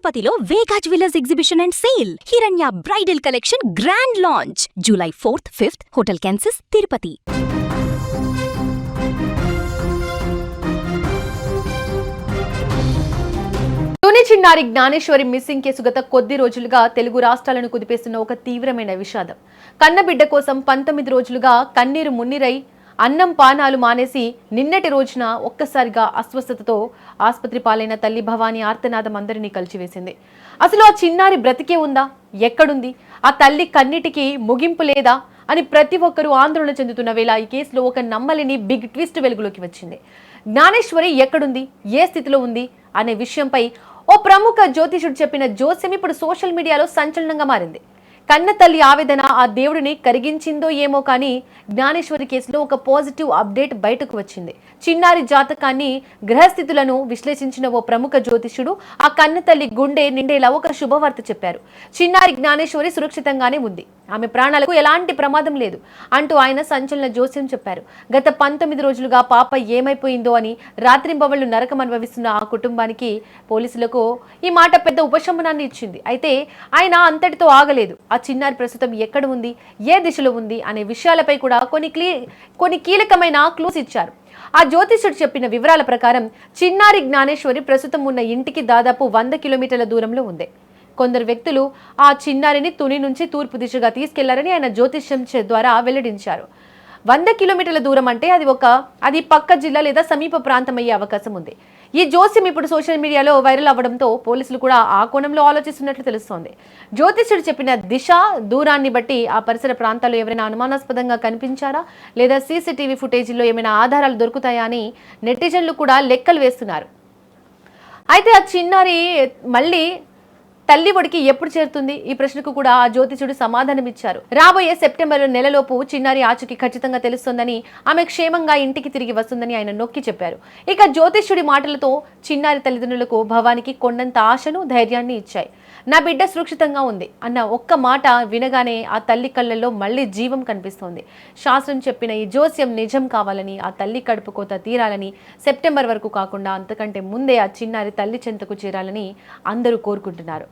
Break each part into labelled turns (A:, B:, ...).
A: తిరుపతిలో వేగా jewellers exhibition and sale. హిరణ్య bridal collection grand launch July 4th, 5th hotel Kansas Tirupati.
B: Tuni చిన్నారి Gnaneshwari missing case గత కొద్ది రోజులుగా తెలుగు రాష్ట్రాలను కుదిపేస్తున్న ఒక తీవ్రమైన విషాదం. కన్నబిడ్డ కోసం 19 రోజులుగా కన్నీరు మున్నీరై అన్నం పానాలు మానేసి నిన్నటి రోజున ఒక్కసారిగా అస్వస్థతతో ఆసుపత్రి పాలైన తల్లి భవానీ ఆర్తనాదం అందరినీ కలిచివేసింది. అసలు ఆ చిన్నారి బ్రతికే ఉందా, ఎక్కడుంది, ఆ తల్లి కన్నిటికి ముగింపు లేదా అని ప్రతి ఒక్కరూ ఆందోళన చెందుతున్న వేళ ఈ కేసులో ఒక నమ్మలేని బిగ్ ట్విస్ట్ వెలుగులోకి వచ్చింది. జ్ఞానేశ్వరి ఎక్కడుంది, ఏ స్థితిలో ఉంది అనే విషయంపై ఓ ప్రముఖ జ్యోతిషుడు చెప్పిన జోస్యం ఇప్పుడు సోషల్ మీడియాలో సంచలనంగా మారింది. కన్న తల్లి ఆవేదన ఆ దేవుడిని కరిగించిందో ఏమో కానీ జ్ఞానేశ్వరి కేసులో ఒక పాజిటివ్ అప్డేట్ బయటకు వచ్చింది. చిన్నారి జాతకాన్ని, గ్రహస్థితులను విశ్లేషించిన ఓ ప్రముఖ జ్యోతిష్యుడు ఆ కన్న తల్లి గుండె నిండేలా ఒక శుభవార్త చెప్పారు. చిన్నారి జ్ఞానేశ్వరి సురక్షితంగానే ఉంది, ఆమె ప్రాణాలకు ఎలాంటి ప్రమాదం లేదు అంటూ ఆయన సంచలన జోస్యం చెప్పారు. గత 19 రోజులుగా పాప ఏమైపోయిందో అని రాత్రింబవళ్లు నరకం అనుభవిస్తున్న ఆ కుటుంబానికి పోలీసులకు ఈ మాట పెద్ద ఉపశమనాన్ని ఇచ్చింది. అయితే ఆయన అంతటితో ఆగలేదు. ఆ చిన్నారి ప్రస్తుతం ఎక్కడ ఉంది, ఏ దిశలో ఉంది అనే విషయాలపై కూడా కొన్ని కీలకమైన క్లూస్ ఇచ్చారు. ఆ జ్యోతిషుడు చెప్పిన వివరాల ప్రకారం చిన్నారి జ్ఞానేశ్వరి ప్రస్తుతం ఉన్న ఇంటికి దాదాపు 100 కిలోమీటర్ల దూరంలో ఉంది. కొందరు వ్యక్తులు ఆ చిన్నారిని తుని నుంచి తూర్పు దిశగా తీసుకెళ్లారని ఆయన జ్యోతిష్యం ద్వారా వెల్లడించారు. 100 కిలోమీటర్ల దూరం అంటే అది పక్క జిల్లా లేదా సమీప ప్రాంతం అయ్యే అవకాశం ఉంది. ఈ జోస్యం ఇప్పుడు సోషల్ మీడియాలో వైరల్ అవ్వడంతో పోలీసులు కూడా ఆ కోణంలో ఆలోచిస్తున్నట్లు తెలుస్తోంది. జ్యోతిష్యుడు చెప్పిన దిశ, దూరాన్ని బట్టి ఆ పరిసర ప్రాంతాల్లో ఎవరైనా అనుమానాస్పదంగా కనిపించారా లేదా సీసీటీవీ ఫుటేజీల్లో ఏమైనా ఆధారాలు దొరుకుతాయా అని నెటిజన్లు కూడా లెక్కలు వేస్తున్నారు. అయితే ఆ చిన్నారి మళ్ళీ తల్లి ఒడికి ఎప్పుడు చేరుతుంది, ఈ ప్రశ్నకు కూడా ఆ జ్యోతిషుడు సమాధానం ఇచ్చారు. రాబోయే సెప్టెంబర్ నెలలోపు చిన్నారి ఆచూకీ ఖచ్చితంగా తెలుస్తుందని, ఆమె క్షేమంగా ఇంటికి తిరిగి వస్తుందని ఆయన నొక్కి చెప్పారు. ఇక జ్యోతిష్యుడి మాటలతో చిన్నారి తల్లిదండ్రులకు భవానికి కొండంత ఆశను, ధైర్యాన్ని ఇచ్చాయి. నా బిడ్డ సురక్షితంగా ఉంది అన్న ఒక్క మాట వినగానే ఆ తల్లి కళ్ళల్లో మళ్లీ జీవం కనిపిస్తోంది. శాస్త్రం చెప్పిన ఈ జోస్యం నిజం కావాలని, ఆ తల్లి కడుపు కోత తీరాలని, సెప్టెంబర్ వరకు కాకుండా అంతకంటే ముందే ఆ చిన్నారి తల్లి చెంతకు చేరాలని అందరూ కోరుకుంటున్నారు.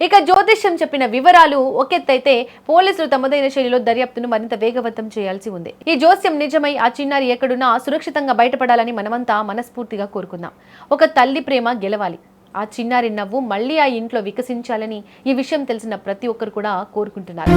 B: ఇక జ్యోతిష్యం చెప్పిన వివరాలు ఒకెత్తైతే పోలీసులు తమదైన శైలిలో దర్యాప్తును మరింత వేగవంతం చేయాల్సి ఉంది. ఈ జోస్యం నిజమై ఆ చిన్నారి ఎక్కడున్నా సురక్షితంగా బయటపడాలని మనమంతా మనస్ఫూర్తిగా కోరుకుందాం. ఒక తల్లి ప్రేమ గెలవాలి, ఆ చిన్నారి నవ్వు మళ్ళీ ఆ ఇంట్లో వికసించాలని ఈ విషయం తెలిసిన ప్రతి ఒక్కరు కూడా కోరుకుంటున్నారు.